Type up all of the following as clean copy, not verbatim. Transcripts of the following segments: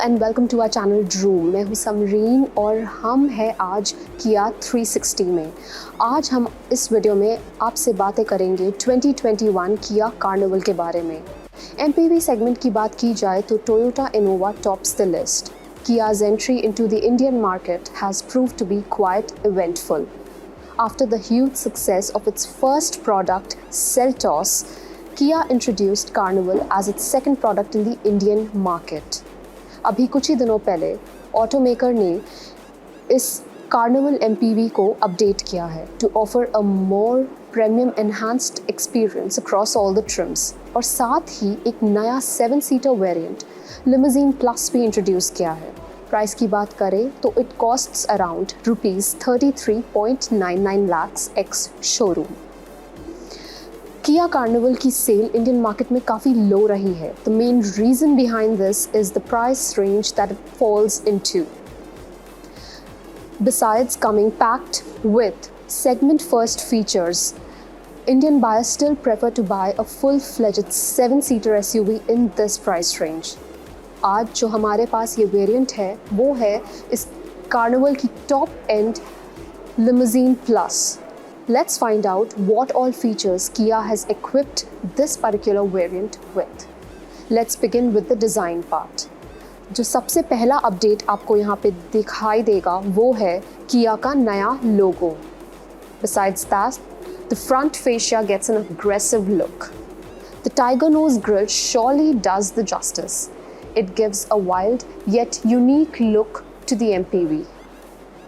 And welcome to our channel Droom. मैं हूँ समरीन और हम हैं आज किया 360 में। आज हम इस वीडियो में आपसे बातें करेंगे 2021 किया कार्निवल के बारे में। MPV सेगमेंट की बात की जाए तो Toyota Innova tops the list. Kia's entry into the Indian market has proved to be quite eventful. After the huge success of its first product, Seltos, Kia introduced Carnival as its second product in the Indian market. अभी कुछ ही दिनों पहले automaker ने इस carnival MPV को update किया है to offer a more premium enhanced experience across all the trims, और साथ ही एक नया 7-सीटर वेरिएंट लिमोजीन प्लस भी इंट्रोड्यूस किया है। प्राइस की बात करें तो it costs around ₹33.99 lakhs ex showroom. Kia Carnival की सेल इंडियन मार्केट में काफ़ी लो रही है। The main reason behind this is the price range that it falls into. Besides coming packed with segment first features, Indian buyers still prefer to buy a full-fledged 7-seater SUV in this price range. आज जो हमारे पास ये variant है वो है इस carnival की top and limousine plus. Let's find out what all features Kia has equipped this particular variant with. Let's begin with the design part. जो सबसे पहला अपडेट आपको यहाँ पे दिखाई देगा वो है किया का नया लोगो। Besides that, the front fascia gets an aggressive look. The tiger nose grille surely does the justice. It gives a wild yet unique look to the MPV.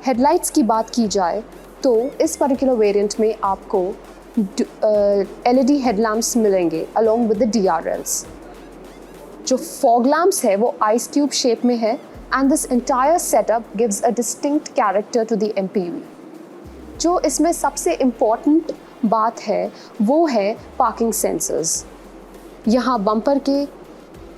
Headlights की बात की जाए तो इस पर्टिकुलर वेरिएंट में आपको LED हेडलैम्प्स मिलेंगे along with the DRLs. जो फॉग लैम्प्स है वो आइस क्यूब शेप में है and this entire setup gives a distinctive character to the MPV। जो इसमें सबसे इम्पॉर्टेंट बात है वो है पार्किंग सेंसर्स। यहाँ बम्पर के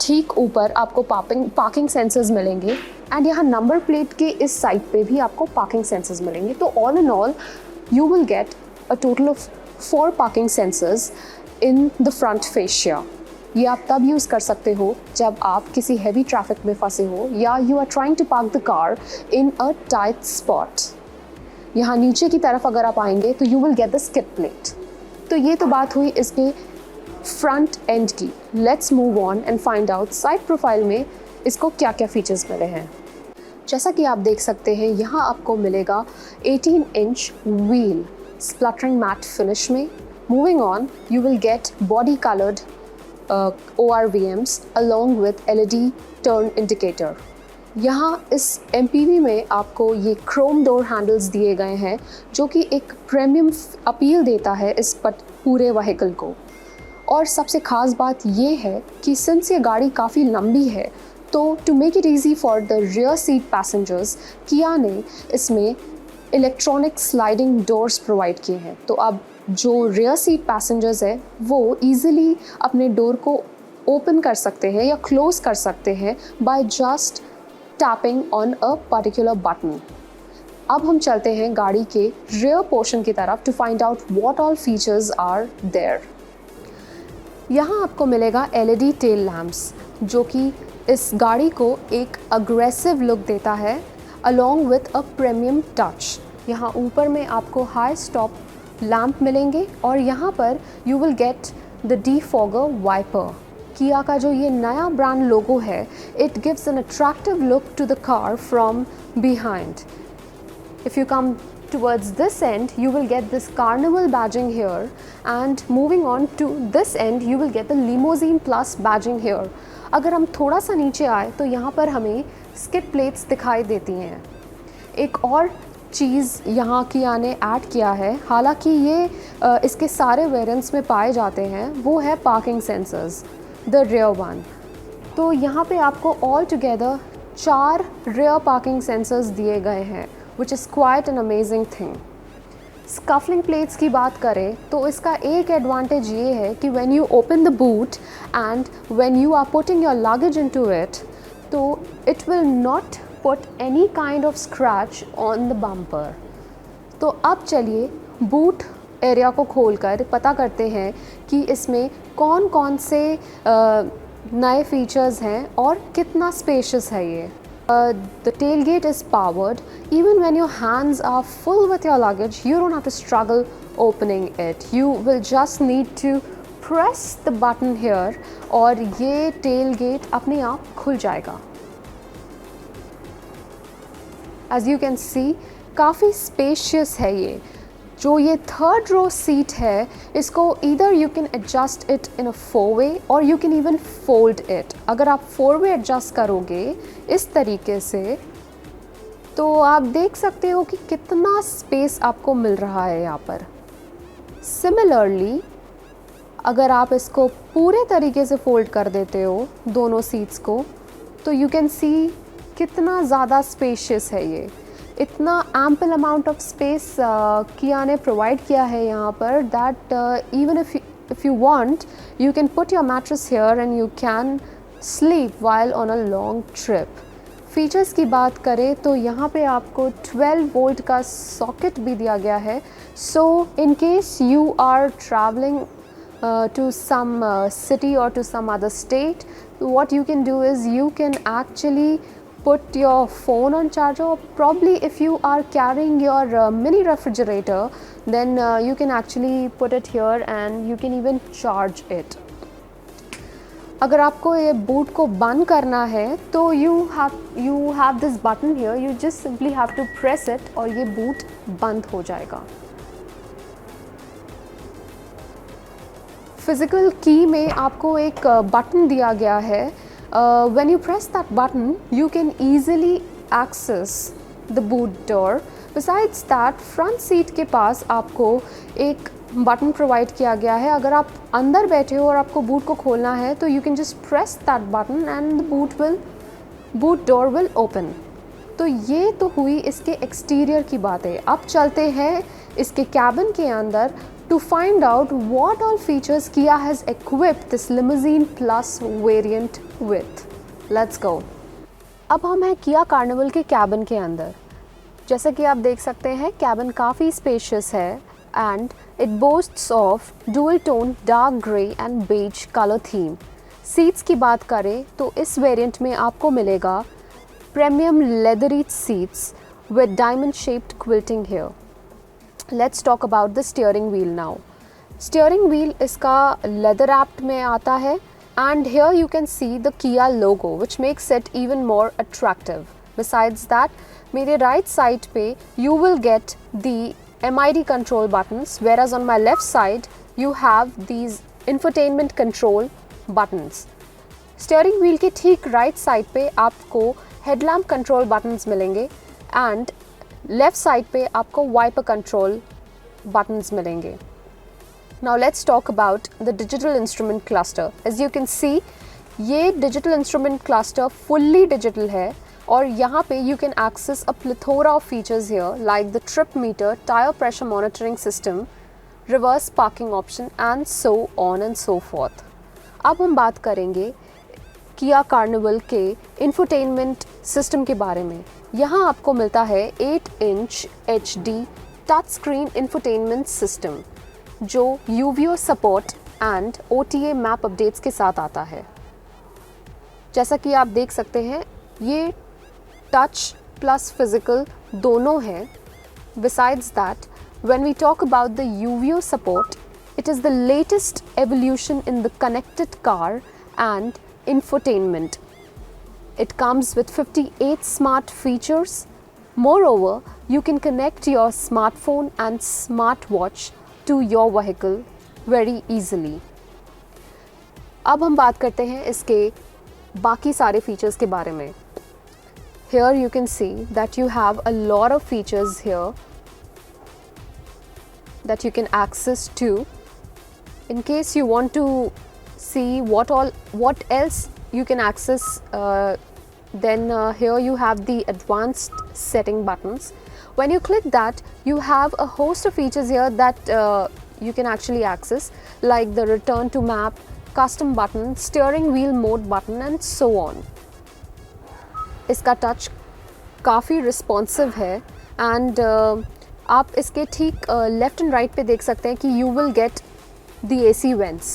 ठीक ऊपर आपको पार्किंग सेंसर्स मिलेंगे एंड यहाँ नंबर प्लेट के इस साइड पे भी आपको पार्किंग सेंसर्स मिलेंगे। तो all in all you will get a total of 4 parking sensors in the front fascia. ये आप तब यूज़ कर सकते हो जब आप किसी हैवी ट्रैफिक में फंसे हो या you are trying to park the car in a tight spot. यहाँ नीचे की तरफ अगर आप आएंगे तो you will get the skid plate. तो ये तो बात हुई इसके फ्रंट एंड की। Let's move on and find out side profile में इसको क्या क्या फीचर्स मिले हैं। जैसा कि आप देख सकते हैं यहाँ आपको मिलेगा 18 inch wheel splattering matte finish में। Moving on you will get body coloured ORVMs along with LED turn indicator। यहाँ इस MPV में आपको ये क्रोम डोर हैंडल्स दिए गए हैं जो कि एक प्रीमियम अपील देता है इस पूरे व्हीकल को। और सबसे ख़ास बात ये है कि सिंस ये गाड़ी काफ़ी लंबी है तो to make it easy for the rear seat passengers Kia ने इसमें इलेक्ट्रॉनिक स्लाइडिंग डोर्स प्रोवाइड किए हैं। तो अब जो रियर सीट पैसेंजर्स है वो ईज़िली अपने डोर को ओपन कर सकते हैं या क्लोज़ कर सकते हैं by just tapping on a particular button. अब हम चलते हैं गाड़ी के रियर पोर्शन की तरफ to find out what all features are there. यहाँ आपको मिलेगा LED टेल लैम्प्स जो कि इस गाड़ी को एक अग्रेसिव लुक देता है along with a premium touch। यहाँ ऊपर में आपको हाई स्टॉप लैम्प मिलेंगे और यहाँ पर you will get the defogger wiper. Kia का जो ये नया ब्रांड लोगो है it gives an attractive look to the car from behind. If you come towards this end you will get this Carnival badging here, and moving on to this end you will get the Limousine Plus badging here। अगर हम थोड़ा सा नीचे आए तो यहाँ पर हमें स्किड प्लेट्स दिखाई देती हैं। एक और चीज़ यहाँ किया ने ऐड किया है, हालांकि ये इसके सारे वेरिएंट्स में पाए जाते हैं, वो है parking sensors the rear one. तो यहाँ पे आपको all together 4 rear parking sensors दिए गए हैं which is quite an amazing thing। Scuffling plates की बात करें तो इसका एक एडवांटेज ये है कि when you open the boot and when you are putting your luggage into it, तो it will not put any kind of scratch on the bumper। तो अब चलिए बूट एरिया को खोलकर पता करते हैं कि इसमें कौन कौन से नए फीचर्स हैं और कितना स्पेशियस है ये। The tailgate is powered. Even when your hands are full with your luggage, you don't have to struggle opening it. You will just need to press the button here और ये tailgate अपने आप खुल जाएगा। As you can see, काफ़ी spacious है ये। जो ये थर्ड रो सीट है, इसको either you can adjust it in a 4-way or you can even fold it. अगर आप 4-way adjust करोगे इस तरीके से, तो आप देख सकते हो कि कितना स्पेस आपको मिल रहा है यहाँ पर। Similarly, अगर आप इसको पूरे तरीके से फोल्ड कर देते हो दोनों सीट्स को, तो you can see कितना ज़्यादा स्पेशियस है ये। इतना एम्पल अमाउंट ऑफ स्पेस किया ने प्रोवाइड किया है यहाँ पर that even if you want you can put your mattress here and you can sleep while on a long trip. Features की बात करें तो यहाँ पे आपको 12 वोल्ट का सॉकेट भी दिया गया है। So in case you are travelling to some city or to some other state, what you can do is you can actually put your phone on charger, or probably if you are carrying your mini refrigerator, then you can actually put it here and you can even charge it. अगर आपको ये boot को बंद करना है तो you have this button here, you just simply have to press it और ये बूट बंद हो जाएगा। फिज़िकल की में आपको एक बटन दिया गया है। When you press that button you can easily access the boot door. Besides that front seat के पास आपको एक बटन प्रोवाइड किया गया है। अगर आप अंदर बैठे हो और आपको बूट को खोलना है तो you can just press that button and the boot door will open. तो ये तो हुई इसके एक्सटीरियर की बातें। अब चलते हैं इसके कैबिन के अंदर to find out what all features Kia has equipped this Limousine Plus variant with. Let's go. अब हम हैं Kia Carnival के कैबिन के अंदर। जैसा कि आप देख सकते हैं कैबिन काफ़ी स्पेशियस है and it boasts of dual tone dark grey and beige color theme. Seats की बात करें तो इस वेरिएंट में आपको मिलेगा premium leathery seats with diamond shaped quilting here. Let's talk about the steering wheel now. Steering wheel इसका leather wrapped में आता है and here you can see the Kia logo which makes it even more attractive. Besides that, मेरे right side पे you will get the MID control buttons, whereas on my left side you have these infotainment control buttons. Steering wheel के ठीक right side पे आपको headlamp control buttons मिलेंगे and left side पे आपको wiper control buttons मिलेंगे। Now let's talk about the digital instrument cluster. As you can see ये digital instrument cluster fully digital है और यहाँ पे you can access a plethora of features here like the trip meter, tyre pressure monitoring system, reverse parking option and so on and so forth. अब हम बात करेंगे Kia Carnival के infotainment system के बारे में। यहाँ आपको मिलता है 8 inch HD touch screen infotainment system जो UVO support and OTA map updates के साथ आता है। जैसा कि आप देख सकते हैं ये टच प्लस फिजिकल दोनों है। Besides that, when we talk about the UVO support, it is the latest evolution in the connected car and infotainment. It comes with 58 smart features. Moreover, you can connect your smartphone and smartwatch to your vehicle very easily. अब हम बात करते हैं इसके बाकी सारे features के बारे में। Here you can see that you have a lot of features here that you can access to. In case you want to see what else you can access, then here you have the advanced setting buttons. When you click that, you have a host of features here that you can actually access, like the return to map, custom button, steering wheel mode button and so on. इसका touch काफ़ी responsive है and आप इसके ठीक left and right पे देख सकते हैं कि you will get the AC vents.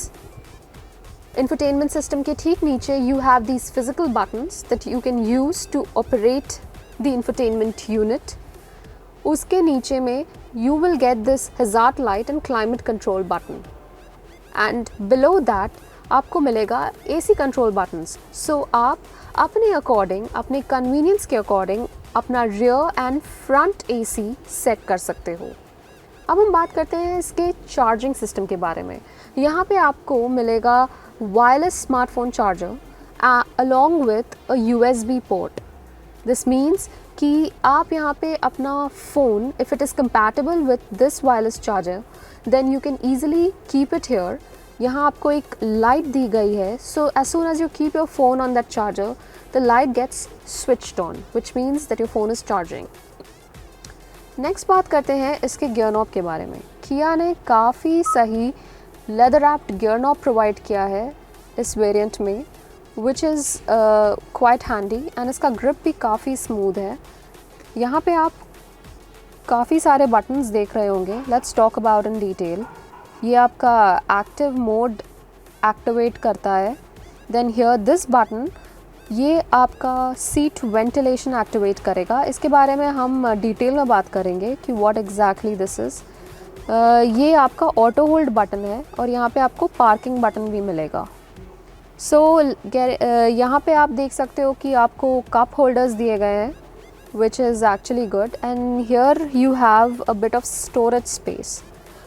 Infotainment system के ठीक नीचे you have these physical buttons that you can use to operate the infotainment unit. उसके नीचे में you will get this hazard light and climate control button. And below that आपको मिलेगा AC control buttons. So आप अपने according, अपने convenience के according अपना rear and front AC set कर सकते हो. अब हम बात करते हैं इसके चार्जिंग सिस्टम के बारे में. यहाँ पे आपको मिलेगा wireless smartphone charger along with a USB port. This means कि आप यहाँ पे अपना phone if it is compatible with this wireless charger then you can easily keep it here. यहाँ आपको एक लाइट दी गई है, so as soon as you keep your phone on that charger the light gets switched on which means that your phone is charging. Next बात करते हैं इसके gear knob के बारे में. किया ने काफ़ी सही leather wrapped gear knob provide किया है इस वेरिएंट में which is quite handy and इसका ग्रिप भी काफ़ी स्मूथ है. यहाँ पे आप काफ़ी सारे बटन्स देख रहे होंगे. Let's talk about in detail. ये आपका एक्टिव मोड एक्टिवेट करता है. देन हियर दिस बटन ये आपका सीट वेंटिलेशन एक्टिवेट करेगा. इसके बारे में हम डिटेल में बात करेंगे कि व्हाट एग्जैक्टली दिस इज़. ये आपका ऑटो होल्ड बटन है और यहाँ पे आपको पार्किंग बटन भी मिलेगा. सो यहाँ पे आप देख सकते हो कि आपको कप होल्डर्स दिए गए हैं which is actually good, and here you have a bit of storage space.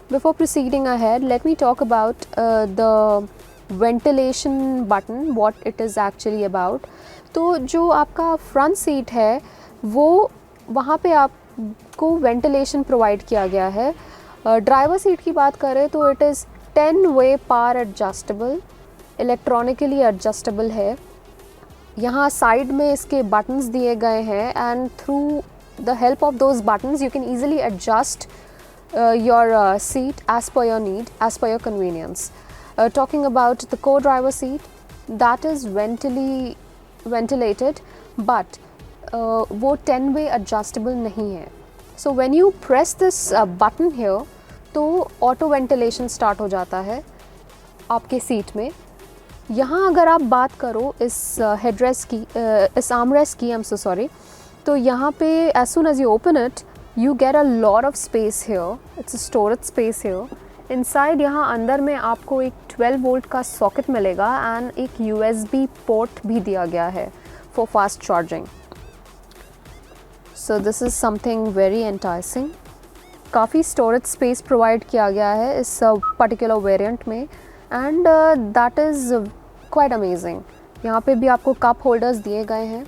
Before proceeding ahead, let me talk about the ventilation button, what it is actually about. तो जो आपका फ्रंट सीट है वो वहाँ पे आपको वेंटिलेशन प्रोवाइड किया गया है. ड्राइवर सीट की बात करें तो it is 10-way power adjustable, electronically adjustable है. यहाँ साइड में इसके बटन्स दिए गए हैं and through the help of those buttons you can easily adjust your seat as per your need, as per your convenience. Talking about the co-driver seat, that is ventilated, but वो 10-way adjustable नहीं है. So when you press this button here, तो auto ventilation start हो जाता है आपके seat में. यहाँ अगर आप बात करो इस हेडरेस्ट की, इस आर्मरेस्ट की, I'm so sorry, तो यहाँ पे as soon as you open it, you get a lot of space here. It's a storage space here. Inside यहाँ अंदर में आपको एक 12 वोल्ट का सॉकेट मिलेगा एंड एक USB पोर्ट भी दिया गया है for fast charging. So this is something very enticing. काफ़ी स्टोरेज स्पेस प्रोवाइड किया गया है इस पर्टिकुलर वेरिएंट में and that is quite amazing. यहाँ पे भी आपको कप होल्डर्स दिए गए हैं.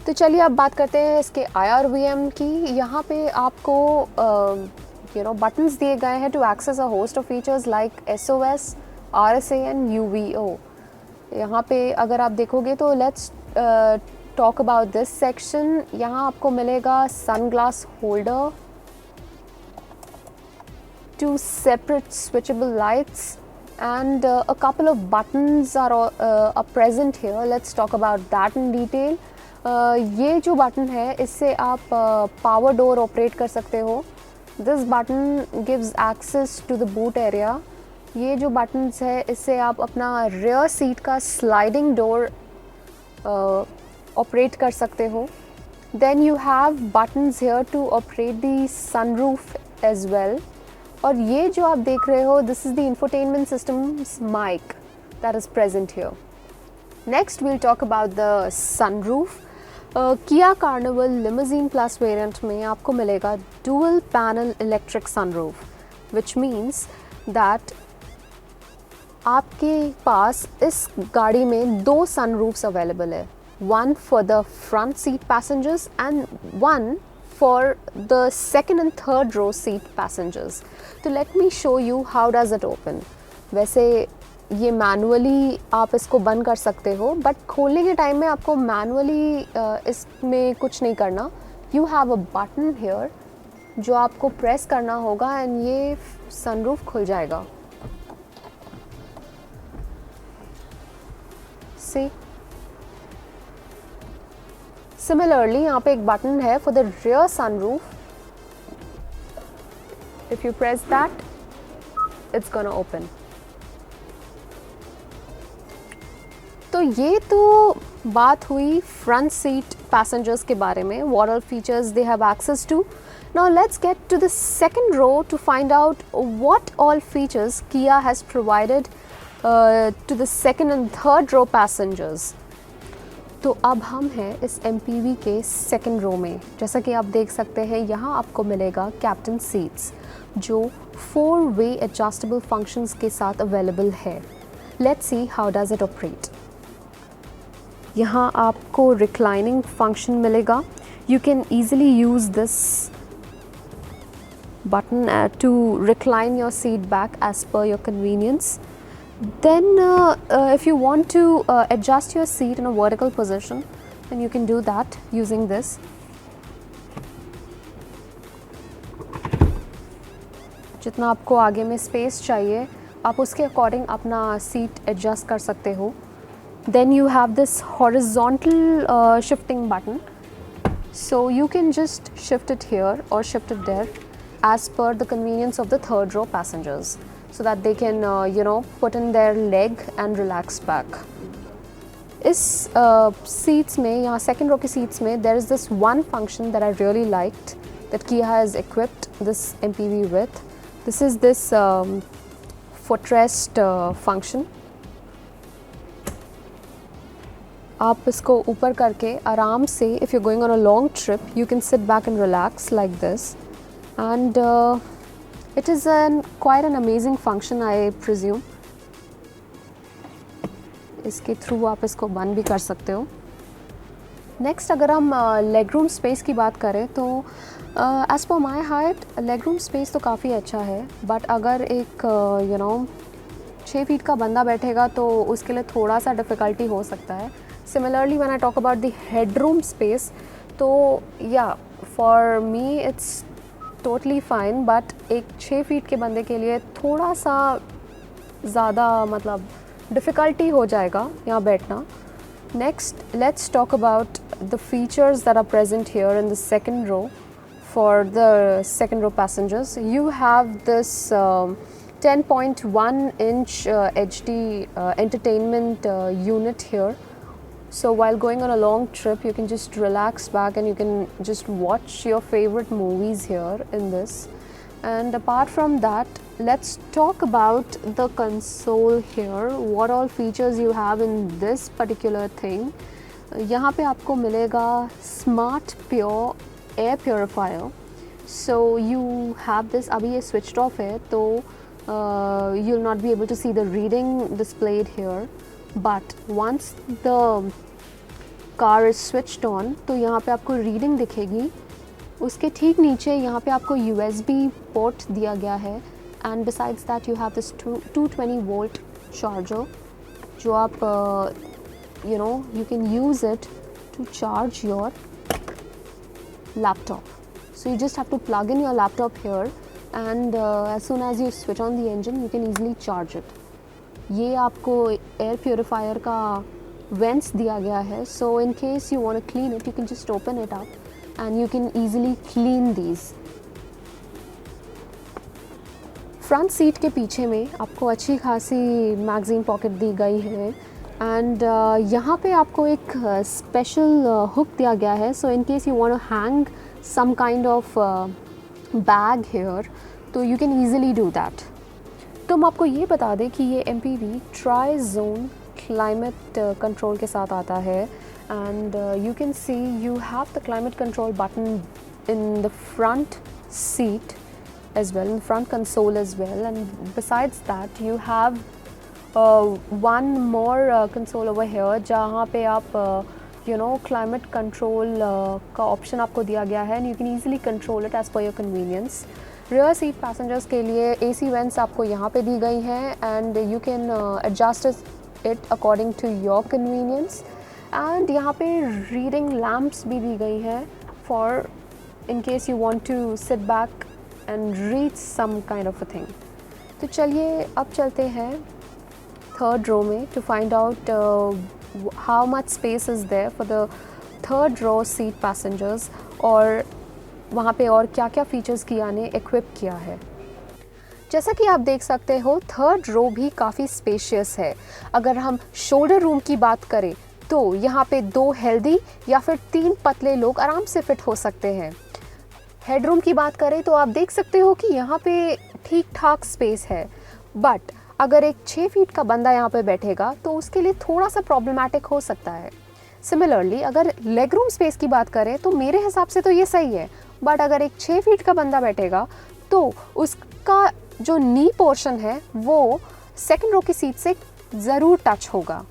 तो चलिए अब बात करते हैं इसके IRVM की. यहाँ पे आपको बटन्स दिए गए हैं to access a host of features like SOS, RSA and UVO. यहाँ पे अगर आप देखोगे तो let's talk about this section. यहाँ आपको मिलेगा sunglass holder, 2 separate switchable lights and a couple of buttons are present here. Let's talk about that in detail. ये जो बटन है इससे आप पावर डोर ऑपरेट कर सकते हो. This button gives access to the boot area. ये जो बटन्स है इससे आप अपना रियर सीट का स्लाइडिंग डोर ऑपरेट कर सकते हो. Then you have buttons here to operate the sunroof as well. और ये जो आप देख रहे हो this is the infotainment systems mic that is present here. Next we'll talk about the sunroof. Kia Carnival limousine plus variant में आपको मिलेगा dual panel electric sunroof, which means that आपके पास इस गाड़ी में 2 सनरूफ्स अवेलेबल है. One for the front seat passengers and one for the second and third row seat passengers. तो let me show you how does it open. वैसे ये manually आप इसको बंद कर सकते हो बट खोलने के टाइम में आपको मैनुअली इसमें कुछ नहीं करना. You have a button here जो आपको प्रेस करना होगा एंड ये सनरूफ खुल जाएगा. See? Similarly, यहाँ पे एक बटन है for the rear sunroof. If you press that, it's gonna open. तो ये तो बात हुई फ्रंट सीट पैसेंजर्स के बारे में, what all features they have access to. Now let's get to the second row to find out what all features Kia has provided to the second and third row passengers. तो अब हम हैं इस MPV के second row में. जैसा कि आप देख सकते हैं यहाँ आपको मिलेगा कैप्टन सीट्स जो 4-way एडजस्टेबल फंक्शंस के साथ अवेलेबल है. Let's see how does it operate. यहाँ आपको रिक्लाइनिंग फंक्शन मिलेगा. You can easily use this button to recline your seat back as per your convenience. Then if you want to adjust your seat in a vertical position, then you can do that using this. जितना आपको आगे में space चाहिए आप उसके according अपना seat adjust कर सकते हो. Then you have this horizontal shifting button, so you can just shift it here or shift it there as per the convenience of the third row passengers, so that they can put in their leg and relax back. इस seats में यहाँ second row की seats में there is this one function that I really liked that Kia has equipped this MPV with. This is this footrest function. आप इसको ऊपर करके आराम से if you're going on a long trip you can sit back and relax like this. And it is quite an amazing function, I presume. इसके through आप इसको बंद भी कर सकते हो. नेक्स्ट अगर हम लेग रूम स्पेस की बात करें तो as per my height leg room space तो काफ़ी अच्छा है, बट अगर एक 6 फीट का बंदा बैठेगा तो उसके लिए थोड़ा सा डिफ़िकल्टी हो सकता है. Similarly when I talk about the head room space तो या for me it's totally fine, but एक 6 फीट के बंदे के लिए थोड़ा सा ज़्यादा मतलब डिफ़िकल्टी हो जाएगा यहाँ बैठना. Next let's talk about the features that are present here in the second row for the second row passengers. You have this 10.1 inch HD entertainment unit here. So while going on a long trip, you can just relax back and you can just watch your favorite movies here in this. And apart from that, let's talk about the console here. What all features you have in this particular thing. यहाँ पे आपको मिलेगा Smart Pure Air Purifier. So you have this. अभी ये switched off है तो you'll not be able to see the reading displayed here. But once the car is switched on तो यहाँ पे आपको रीडिंग दिखेगी. उसके ठीक नीचे यहाँ पे आपको USB पोर्ट दिया गया है. And besides that you have this 220 volt charger जो आप you can use it to charge your laptop. So you just have to plug in your laptop here and as soon as you switch on the engine you can easily charge it. ये आपको air purifier का vents दिया गया है. So in case you want to clean it you can just open it up and you can easily clean these. Front seat के पीछे में आपको अच्छी खासी मैगज़ीन पॉकेट दी गई है एंड यहाँ पे आपको एक स्पेशल हुक दिया गया है. So in case you want to hang some kind of bag here तो you can easily do that. तो हम आपको ये बता दें कि ये MPV tri zone climate control के साथ आता है and you can see you have the climate control button in the front seat as well, in the front console as well, and besides that you have one more console over here जहाँ पे आप climate control का option आपको दिया गया है and you can easily control it as per your convenience. rear seat passengers के लिए AC vents आपको यहाँ पे दी गई हैं and you can adjust it according to your convenience. and यहाँ पे reading lamps भी दी गई हैं for in case you want to sit back and read some kind of a thing. तो चलिए अब चलते हैं थर्ड रो में to find out how much space is there for the third row seat passengers और वहाँ पे और क्या क्या फीचर्स किया ने इक्विप किया है. जैसा कि आप देख सकते हो, थर्ड रो भी काफ़ी स्पेशियस है। अगर हम शोल्डर रूम की बात करें तो यहाँ पे 2 हेल्दी या फिर 3 पतले लोग आराम से फिट हो सकते हैं। हेडरूम की बात करें तो आप देख सकते हो कि यहाँ पे ठीक ठाक स्पेस है, बट अगर एक 6 फीट का बंदा यहाँ पे बैठेगा तो उसके लिए थोड़ा सा प्रॉब्लमैटिक हो सकता है। सिमिलरली अगर लेग रूम स्पेस की बात करें तो मेरे हिसाब से तो ये सही है, बट अगर एक 6 फीट का बंदा बैठेगा तो उसका जो नी पोर्शन है वो सेकंड रो की सीट से ज़रूर टच होगा।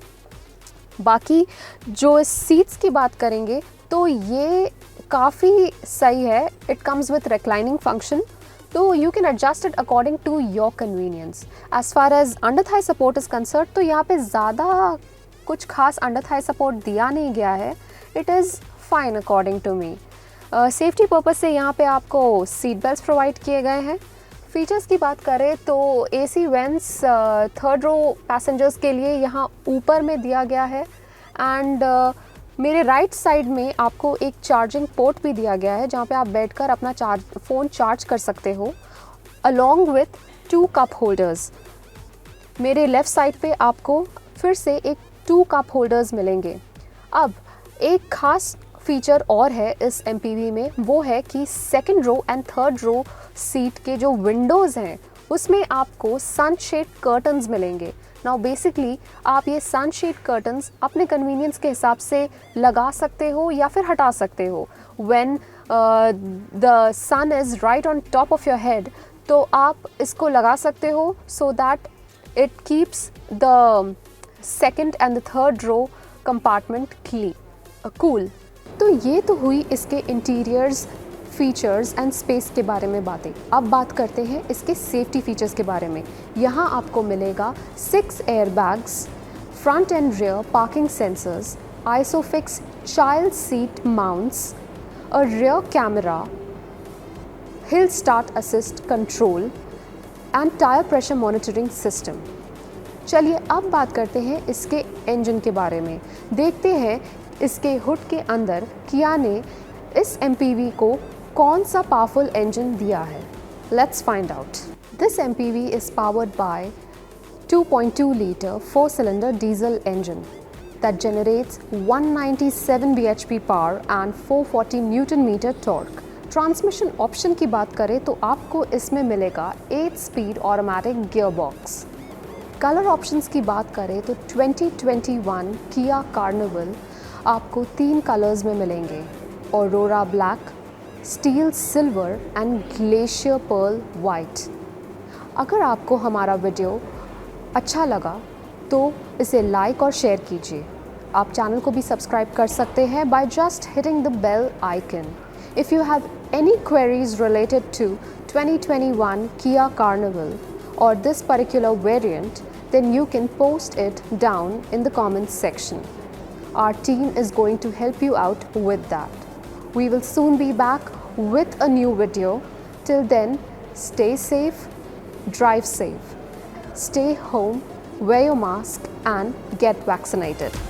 बाकी जो सीट्स की बात करेंगे तो ये काफ़ी सही है। It comes with reclining function, तो you can adjust it according to your convenience. As far as under thigh support is concern तो यहाँ पे ज़्यादा कुछ खास अंडर थाई सपोर्ट दिया नहीं गया है। It is fine according to me. Safety purpose से यहाँ पे आपको सीट बेल्ट प्रोवाइड किए गए हैं। फीचर्स की बात करें तो AC vents third row passengers के लिए यहाँ ऊपर में दिया गया है, एंड मेरे राइट साइड में आपको एक चार्जिंग पोर्ट भी दिया गया है जहाँ पे आप बैठकर अपना फ़ोन चार्ज कर सकते हो, अलॉन्ग विथ 2 कप होल्डर्स। मेरे लेफ़्ट साइड पे आपको फिर से एक 2 कप होल्डर्स मिलेंगे। अब एक ख़ास फीचर और है इस MPV में, वो है कि second row and third row seat के जो विंडोज़ हैं उसमें आपको सनशेड कर्टन्स मिलेंगे। नाउ बेसिकली आप ये सनशेड कर्टन्स अपने कन्वीनियंस के हिसाब से लगा सकते हो या फिर हटा सकते हो। When the sun is right on top of your head तो आप इसको लगा सकते हो so that it keeps the second and the third row compartment cool. तो ये तो हुई इसके इंटीरियर्स, फीचर्स एंड स्पेस के बारे में बातें। अब बात करते हैं इसके सेफ्टी फीचर्स के बारे में। यहाँ आपको मिलेगा 6 air bags, front and rear parking sensors, isofix child seat mounts, a rear camera, hill start assist control and tyre pressure monitoring system. चलिए अब बात करते हैं इसके इंजन के बारे में। देखते हैं इसके हुड के अंदर किया ने इस MPV को कौन सा पावरफुल इंजन दिया है। Let's find out. This MPV is powered by 2.2 liter 4-cylinder diesel engine that generates 197 bhp power and 440 Newton meter torque। Transmission option की बात करें तो आपको इसमें मिलेगा 8 speed automatic gearbox. Colour options की बात करें तो 2021 किया कार्निवल आपको 3 कलर्स में मिलेंगे, aurora black, steel silver and glacier pearl white. अगर आपको हमारा वीडियो अच्छा लगा तो इसे लाइक और शेयर कीजिए। आप चैनल को भी सब्सक्राइब कर सकते हैं by just hitting the bell icon. If you have any queries related to 2021 Kia Carnival or this particular variant, then you can post it down in the comments section. Our team is going to help you out with that. We will soon be back with a new video. Till then, stay safe, drive safe, stay home, wear your mask and get vaccinated.